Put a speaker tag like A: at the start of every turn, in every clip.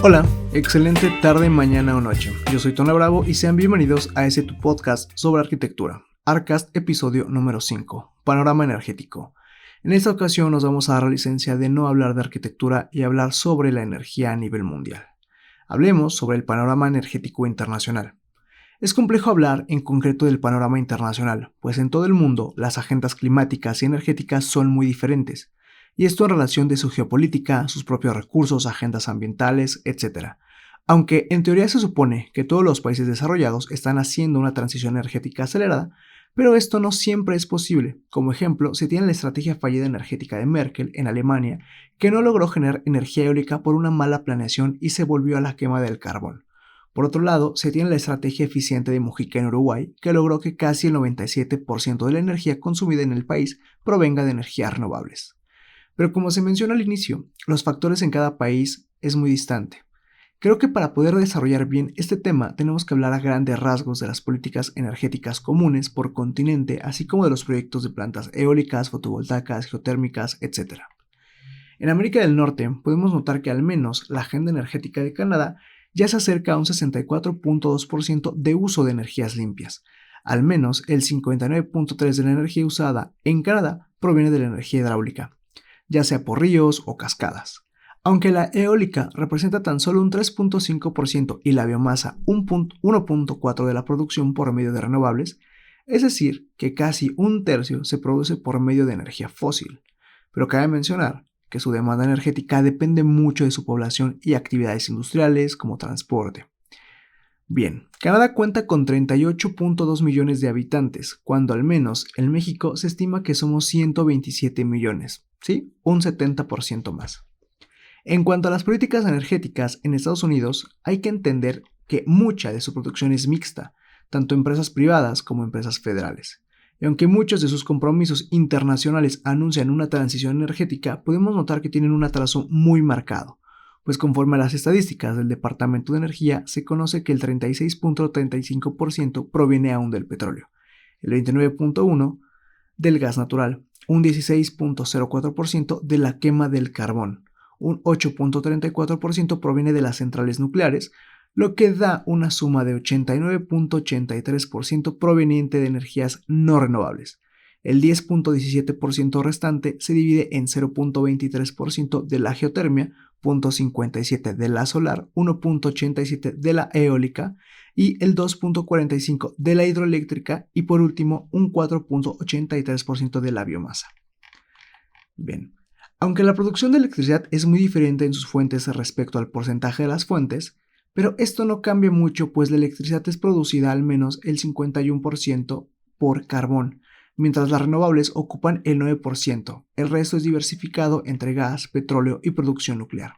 A: Hola, excelente tarde, mañana o noche. Yo soy Tona Bravo y sean bienvenidos a tu podcast sobre arquitectura, Arcast episodio número 5, Panorama Energético. En esta ocasión nos vamos a dar la licencia de no hablar de arquitectura y hablar sobre la energía a nivel mundial. Hablemos sobre el panorama energético internacional. Es complejo hablar en concreto del panorama internacional, pues en todo el mundo las agendas climáticas y energéticas son muy diferentes, y esto en relación de su geopolítica, sus propios recursos, agendas ambientales, etc. Aunque en teoría se supone que todos los países desarrollados están haciendo una transición energética acelerada, pero esto no siempre es posible. Como ejemplo, se tiene la estrategia fallida energética de Merkel en Alemania, que no logró generar energía eólica por una mala planeación y se volvió a la quema del carbón. Por otro lado, se tiene la estrategia eficiente de Mujica en Uruguay, que logró que casi el 97% de la energía consumida en el país provenga de energías renovables. Pero como se menciona al inicio, los factores en cada país es muy distante. Creo que para poder desarrollar bien este tema tenemos que hablar a grandes rasgos de las políticas energéticas comunes por continente, así como de los proyectos de plantas eólicas, fotovoltaicas, geotérmicas, etc. En América del Norte podemos notar que al menos la agenda energética de Canadá ya se acerca a un 64.2% de uso de energías limpias. Al menos el 59.3% de la energía usada en Canadá proviene de la energía hidráulica, ya sea por ríos o cascadas. Aunque la eólica representa tan solo un 3.5% y la biomasa 1.4% de la producción por medio de renovables, es decir, que casi un tercio se produce por medio de energía fósil. Pero cabe mencionar que su demanda energética depende mucho de su población y actividades industriales como transporte. Bien, Canadá cuenta con 38.2 millones de habitantes, cuando al menos en México se estima que somos 127 millones, ¿sí? Un 70% más. En cuanto a las políticas energéticas en Estados Unidos, hay que entender que mucha de su producción es mixta, tanto empresas privadas como empresas federales. Y aunque muchos de sus compromisos internacionales anuncian una transición energética, podemos notar que tienen un atraso muy marcado, pues conforme a las estadísticas del Departamento de Energía, se conoce que el 36.35% proviene aún del petróleo, el 29.1% del gas natural, un 16.04% de la quema del carbón, un 8.34% proviene de las centrales nucleares, lo que da una suma de 89.83% proveniente de energías no renovables. El 10.17% restante se divide en 0.23% de la geotermia, 0.57% de la solar, 1.87% de la eólica y el 2.45% de la hidroeléctrica y por último un 4.83% de la biomasa. Bien. Aunque la producción de electricidad es muy diferente en sus fuentes respecto al porcentaje de las fuentes, pero esto no cambia mucho pues la electricidad es producida al menos el 51% por carbón, mientras las renovables ocupan el 9%, el resto es diversificado entre gas, petróleo y producción nuclear.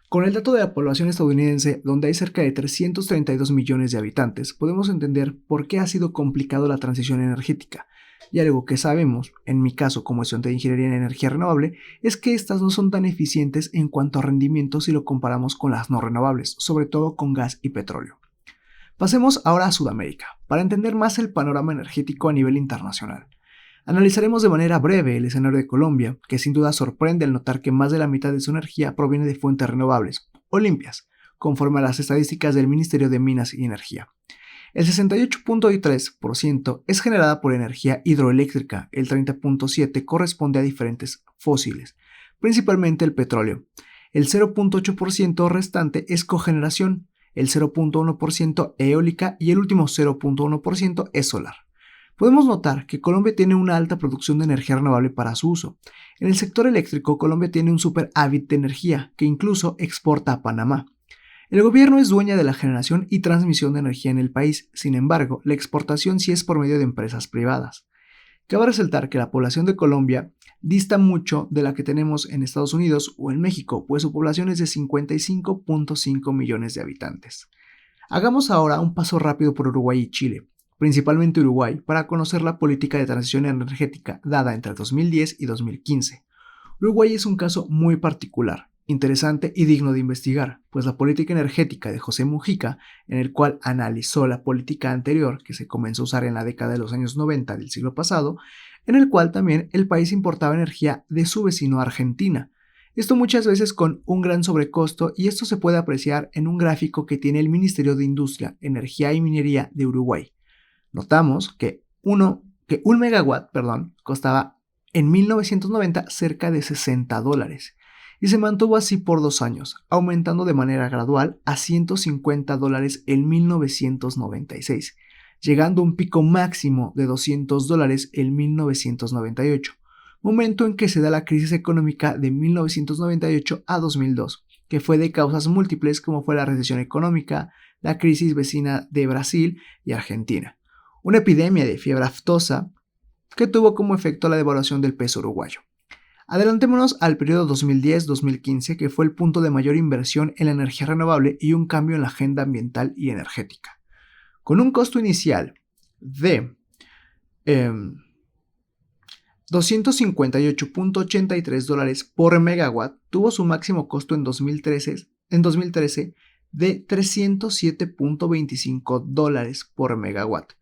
A: Con el dato de la población estadounidense, donde hay cerca de 332 millones de habitantes, podemos entender por qué ha sido complicado la transición energética. Y algo que sabemos, en mi caso como estudiante de ingeniería en energía renovable, es que estas no son tan eficientes en cuanto a rendimiento si lo comparamos con las no renovables, sobre todo con gas y petróleo. Pasemos ahora a Sudamérica, para entender más el panorama energético a nivel internacional. Analizaremos de manera breve el escenario de Colombia, que sin duda sorprende al notar que más de la mitad de su energía proviene de fuentes renovables o limpias, conforme a las estadísticas del Ministerio de Minas y Energía. El 68.3% es generada por energía hidroeléctrica, el 30.7% corresponde a diferentes fósiles, principalmente el petróleo. El 0.8% restante es cogeneración, el 0.1% eólica y el último 0.1% es solar. Podemos notar que Colombia tiene una alta producción de energía renovable para su uso. En el sector eléctrico, Colombia tiene un superávit de energía que incluso exporta a Panamá. El gobierno es dueña de la generación y transmisión de energía en el país, sin embargo, la exportación sí es por medio de empresas privadas. Cabe resaltar que la población de Colombia dista mucho de la que tenemos en Estados Unidos o en México, pues su población es de 55.5 millones de habitantes. Hagamos ahora un paso rápido por Uruguay y Chile, principalmente Uruguay, para conocer la política de transición energética dada entre 2010 y 2015. Uruguay es un caso muy particular, interesante y digno de investigar, pues la política energética de José Mujica, en el cual analizó la política anterior que se comenzó a usar en la década de los años 90 del siglo pasado, en el cual también el país importaba energía de su vecino Argentina. Esto muchas veces con un gran sobrecosto, y esto se puede apreciar en un gráfico que tiene el Ministerio de Industria, Energía y Minería de Uruguay. Notamos que un megawatt, costaba en 1990 cerca de $60 y se mantuvo así por 2 años, aumentando de manera gradual a $150 en 1996, llegando a un pico máximo de $200 en 1998, momento en que se da la crisis económica de 1998 a 2002, que fue de causas múltiples como fue la recesión económica, la crisis vecina de Brasil y Argentina, una epidemia de fiebre aftosa que tuvo como efecto la devaluación del peso uruguayo. Adelantémonos al periodo 2010-2015, que fue el punto de mayor inversión en la energía renovable y un cambio en la agenda ambiental y energética. Con un costo inicial de $258.83 por megawatt, tuvo su máximo costo en 2013 de $307.25 por megawatt,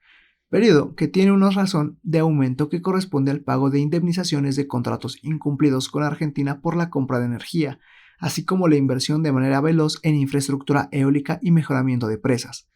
A: periodo que tiene una razón de aumento que corresponde al pago de indemnizaciones de contratos incumplidos con Argentina por la compra de energía, así como la inversión de manera veloz en infraestructura eólica y mejoramiento de presas.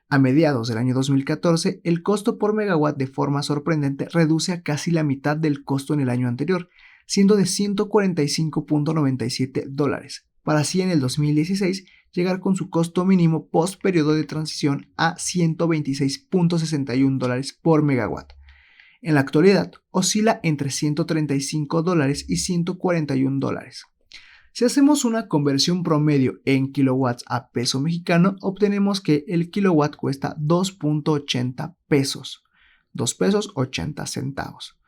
A: A mediados del año 2014, el costo por megawatt de forma sorprendente reduce a casi la mitad del costo en el año anterior, siendo de $145.97, para así en el 2016 llegar con su costo mínimo post periodo de transición a $126.61 por megawatt. En la actualidad oscila entre $135 y $141. Si hacemos una conversión promedio en kilowatts a peso mexicano, obtenemos que el kilowatt cuesta 2.80 pesos, 2 pesos 80 centavos.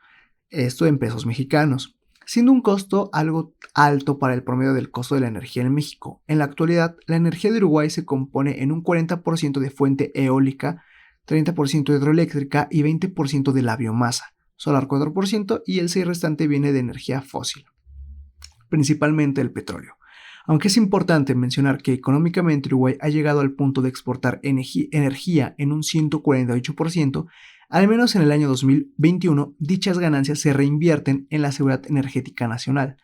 A: Esto en pesos mexicanos, siendo un costo algo alto para el promedio del costo de la energía en México. En la actualidad, la energía de Uruguay se compone en un 40% de fuente eólica, 30% hidroeléctrica y 20% de la biomasa, solar 4% y el 6% restante viene de energía fósil, principalmente el petróleo. Aunque es importante mencionar que económicamente Uruguay ha llegado al punto de exportar energía en un 148%, al menos en el año 2021 dichas ganancias se reinvierten en la seguridad energética nacional.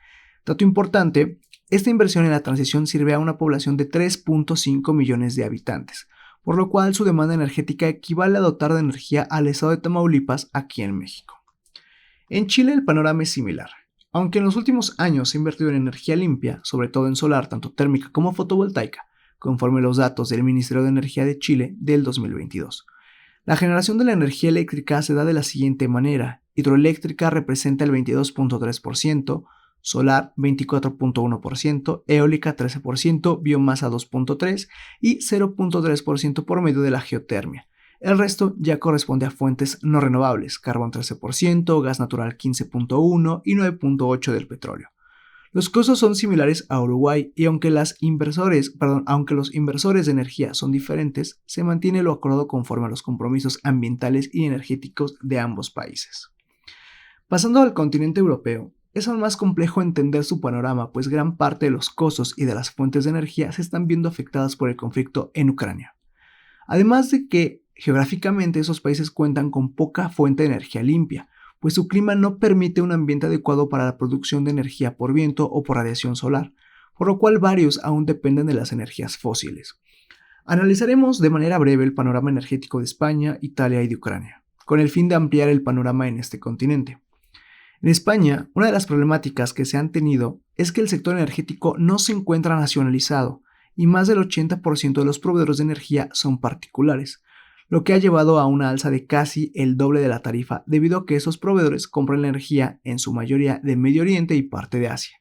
A: Dato importante, esta inversión en la transición sirve a una población de 3.5 millones de habitantes, por lo cual su demanda energética equivale a dotar de energía al estado de Tamaulipas aquí en México. En Chile el panorama es similar. Aunque en los últimos años se ha invertido en energía limpia, sobre todo en solar, tanto térmica como fotovoltaica, conforme los datos del Ministerio de Energía de Chile del 2022. La generación de la energía eléctrica se da de la siguiente manera: hidroeléctrica representa el 22.3%, solar 24.1%, eólica 13%, biomasa 2.3% y 0.3% por medio de la geotermia. El resto ya corresponde a fuentes no renovables, carbón 13%, gas natural 15.1% y 9.8% del petróleo. Los costos son similares a Uruguay y aunque los inversores de energía son diferentes, se mantiene lo acordado conforme a los compromisos ambientales y energéticos de ambos países. Pasando al continente europeo, es aún más complejo entender su panorama, pues gran parte de los costos y de las fuentes de energía se están viendo afectadas por el conflicto en Ucrania. Además de que geográficamente esos países cuentan con poca fuente de energía limpia, pues su clima no permite un ambiente adecuado para la producción de energía por viento o por radiación solar, por lo cual varios aún dependen de las energías fósiles. Analizaremos de manera breve el panorama energético de España, Italia y de Ucrania, con el fin de ampliar el panorama en este continente. En España, una de las problemáticas que se han tenido es que el sector energético no se encuentra nacionalizado y más del 80% de los proveedores de energía son particulares, lo que ha llevado a una alza de casi el doble de la tarifa debido a que esos proveedores compran la energía en su mayoría de Medio Oriente y parte de Asia.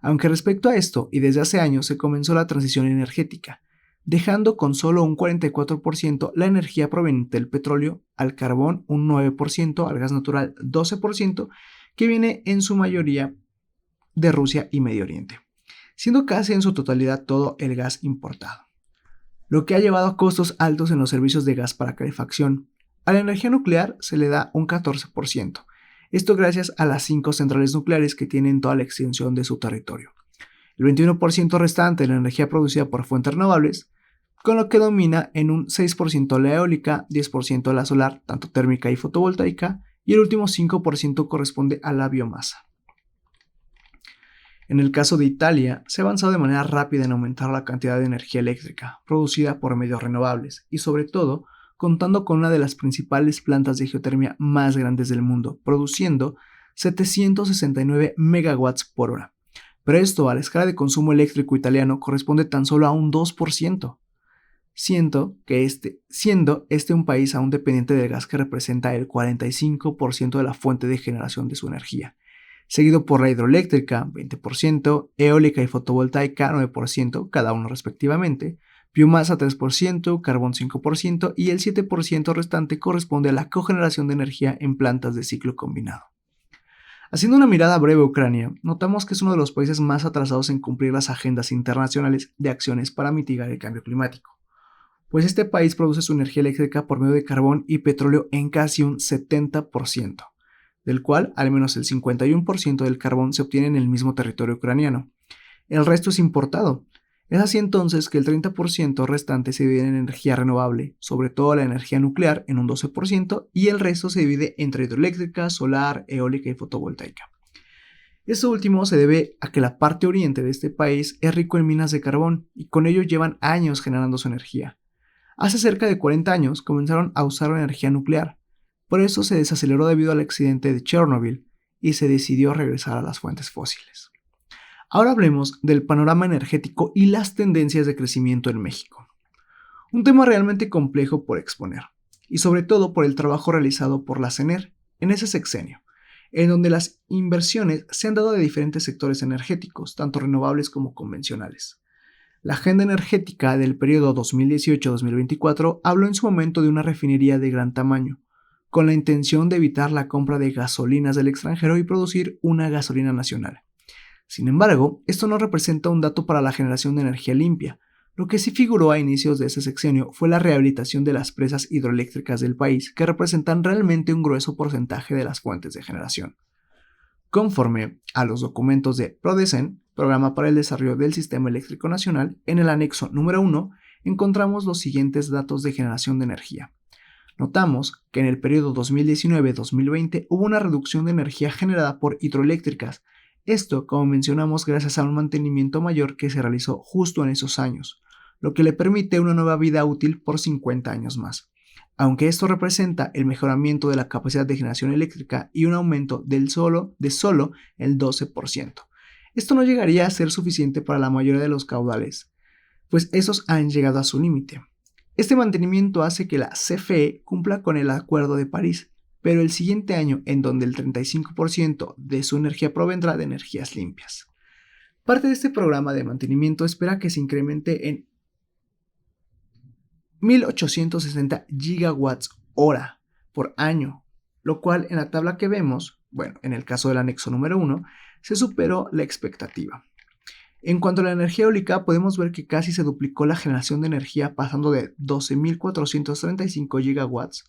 A: Aunque respecto a esto, y desde hace años se comenzó la transición energética, dejando con solo un 44% la energía proveniente del petróleo, al carbón un 9%, al gas natural 12%, que viene en su mayoría de Rusia y Medio Oriente, siendo casi en su totalidad todo el gas importado, lo que ha llevado a costos altos en los servicios de gas para calefacción. A la energía nuclear se le da un 14%, esto gracias a las 5 centrales nucleares que tienen toda la extensión de su territorio. El 21% restante de la energía producida por fuentes renovables, con lo que domina en un 6% la eólica, 10% la solar, tanto térmica y fotovoltaica, y el último 5% corresponde a la biomasa. En el caso de Italia, se ha avanzado de manera rápida en aumentar la cantidad de energía eléctrica producida por medios renovables y sobre todo contando con una de las principales plantas de geotermia más grandes del mundo, produciendo 769 megawatts por hora. Pero esto a la escala de consumo eléctrico italiano corresponde tan solo a un 2%, siendo este un país aún dependiente del gas que representa el 45% de la fuente de generación de su energía, seguido por la hidroeléctrica 20%, eólica y fotovoltaica 9%, cada uno respectivamente, biomasa 3%, carbón 5% y el 7% restante corresponde a la cogeneración de energía en plantas de ciclo combinado. Haciendo una mirada breve a Ucrania, notamos que es uno de los países más atrasados en cumplir las agendas internacionales de acciones para mitigar el cambio climático, pues este país produce su energía eléctrica por medio de carbón y petróleo en casi un 70%, del cual al menos el 51% del carbón se obtiene en el mismo territorio ucraniano. El resto es importado. Es así entonces que el 30% restante se divide en energía renovable, sobre todo la energía nuclear en un 12% y el resto se divide entre hidroeléctrica, solar, eólica y fotovoltaica. Esto último se debe a que la parte oriente de este país es rico en minas de carbón y con ello llevan años generando su energía. Hace cerca de 40 años comenzaron a usar la energía nuclear, por eso se desaceleró debido al accidente de Chernobyl y se decidió regresar a las fuentes fósiles. Ahora hablemos del panorama energético y las tendencias de crecimiento en México. Un tema realmente complejo por exponer, y sobre todo por el trabajo realizado por la CENER en ese sexenio, en donde las inversiones se han dado de diferentes sectores energéticos, tanto renovables como convencionales. La agenda energética del periodo 2018-2024 habló en su momento de una refinería de gran tamaño, con la intención de evitar la compra de gasolinas del extranjero y producir una gasolina nacional. Sin embargo, esto no representa un dato para la generación de energía limpia. Lo que sí figuró a inicios de ese sexenio fue la rehabilitación de las presas hidroeléctricas del país, que representan realmente un grueso porcentaje de las fuentes de generación. Conforme a los documentos de PRODECEN, Programa para el Desarrollo del Sistema Eléctrico Nacional, en el anexo número 1 encontramos los siguientes datos de generación de energía. Notamos que en el periodo 2019-2020 hubo una reducción de energía generada por hidroeléctricas. Esto, como mencionamos, gracias a un mantenimiento mayor que se realizó justo en esos años, lo que le permite una nueva vida útil por 50 años más. Aunque esto representa el mejoramiento de la capacidad de generación eléctrica y un aumento de solo el 12%. Esto no llegaría a ser suficiente para la mayoría de los caudales, pues esos han llegado a su límite. Este mantenimiento hace que la CFE cumpla con el Acuerdo de París, pero el siguiente año en donde el 35% de su energía provendrá de energías limpias. Parte de este programa de mantenimiento espera que se incremente en 1.860 gigawatts hora por año, lo cual en la tabla que vemos, en el caso del anexo número 1, se superó la expectativa. En cuanto a la energía eólica, podemos ver que casi se duplicó la generación de energía pasando de 12.435 gigawatts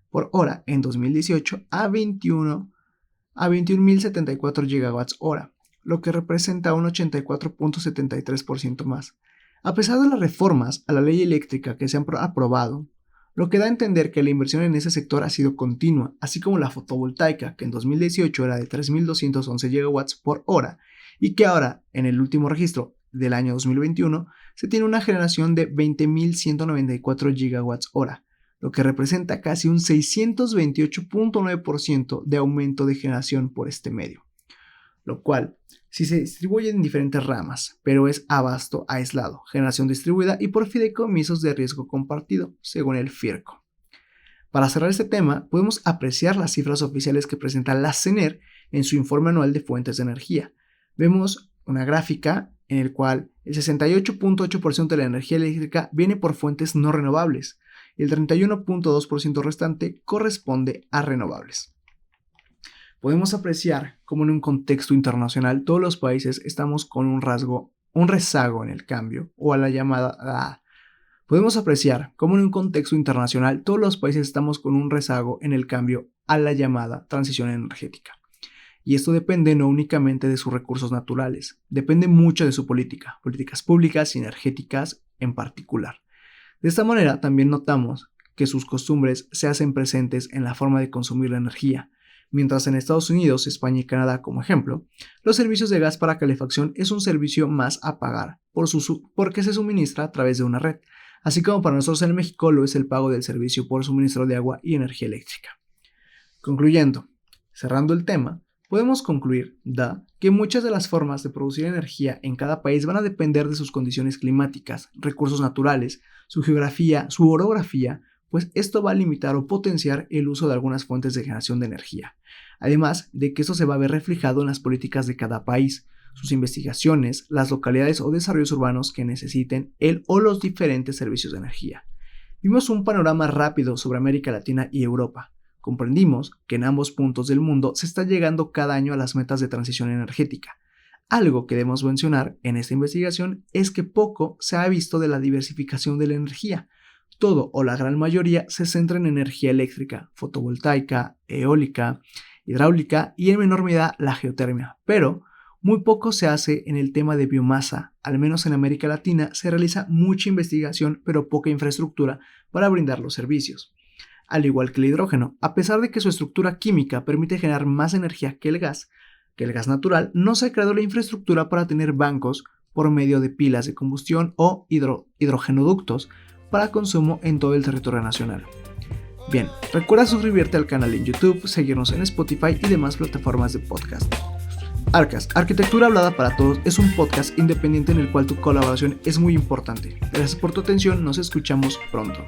A: por hora en 2018 a 21.074 gigawatts hora, lo que representa un 84.73% más. A pesar de las reformas a la ley eléctrica que se han aprobado, lo que da a entender que la inversión en ese sector ha sido continua, así como la fotovoltaica, que en 2018 era de 3.211 gigawatts por hora, y que ahora, en el último registro del año 2021, se tiene una generación de 20.194 gigawatts hora, lo que representa casi un 628.9% de aumento de generación por este medio, lo cual sí se distribuye en diferentes ramas, pero es abasto aislado, generación distribuida y por fideicomisos de riesgo compartido, según el FIRCO. Para cerrar este tema, podemos apreciar las cifras oficiales que presenta la CENER en su informe anual de fuentes de energía. Vemos una gráfica en la cual el 68.8% de la energía eléctrica viene por fuentes no renovables y el 31.2% restante corresponde a renovables. Podemos apreciar cómo en un contexto internacional todos los países estamos con un rezago en el cambio o a la llamada Podemos apreciar cómo en un contexto internacional todos los países estamos con un rezago en el cambio a la llamada transición energética. Y esto depende no únicamente de sus recursos naturales, depende mucho de su políticas públicas y energéticas en particular. De esta manera también notamos que sus costumbres se hacen presentes en la forma de consumir la energía. Mientras en Estados Unidos, España y Canadá, como ejemplo, los servicios de gas para calefacción es un servicio más a pagar porque se suministra a través de una red, así como para nosotros en México lo es el pago del servicio por suministro de agua y energía eléctrica. Concluyendo, cerrando el tema, podemos concluir, que muchas de las formas de producir energía en cada país van a depender de sus condiciones climáticas, recursos naturales, su geografía, su orografía, pues esto va a limitar o potenciar el uso de algunas fuentes de generación de energía. Además de que esto se va a ver reflejado en las políticas de cada país, sus investigaciones, las localidades o desarrollos urbanos que necesiten el o los diferentes servicios de energía. Vimos un panorama rápido sobre América Latina y Europa. Comprendimos que en ambos puntos del mundo se está llegando cada año a las metas de transición energética. Algo que debemos mencionar en esta investigación es que poco se ha visto de la diversificación de la energía. Todo o la gran mayoría se centra en energía eléctrica, fotovoltaica, eólica, hidráulica y en menor medida la geotermia, pero muy poco se hace en el tema de biomasa. Al menos en América Latina se realiza mucha investigación pero poca infraestructura para brindar los servicios. Al igual que el hidrógeno, a pesar de que su estructura química permite generar más energía que el gas natural, no se ha creado la infraestructura para tener bancos por medio de pilas de combustión o hidrogenoductos para consumo en todo el territorio nacional. Bien, recuerda suscribirte al canal en YouTube, seguirnos en Spotify y demás plataformas de podcast. Arcast, Arquitectura Hablada para Todos, es un podcast independiente en el cual tu colaboración es muy importante. Gracias por tu atención, nos escuchamos pronto.